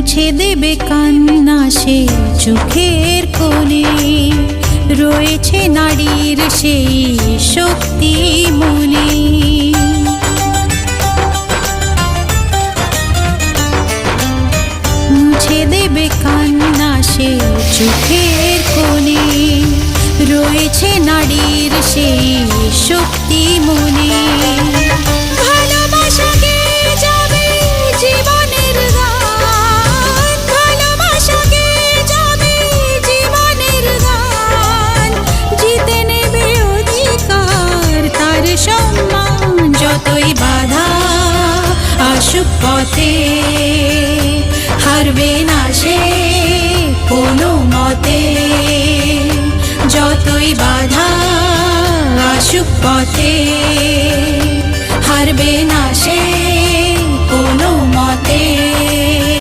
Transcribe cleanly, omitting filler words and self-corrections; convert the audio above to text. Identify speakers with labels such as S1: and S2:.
S1: মুছে দেবে কান্না সে চোখের কোণে, রয়েছে নারীর সেই শক্তি মনে। মুছে দেবে কান্না সে চোখের কোণে, রয়েছে নারীর সেই শক্তি মনে। ভালোবাসাকে যাবে জীবনের গান, ভালোবাসাকে যাবে জীবনের গান, জিতে নেবে অধিকার তার সম্মান। যতই বাধা আসুক পথে, হারবে না সে কোনো মতে। যতই বাধা আসুক পথে, হারবে না সে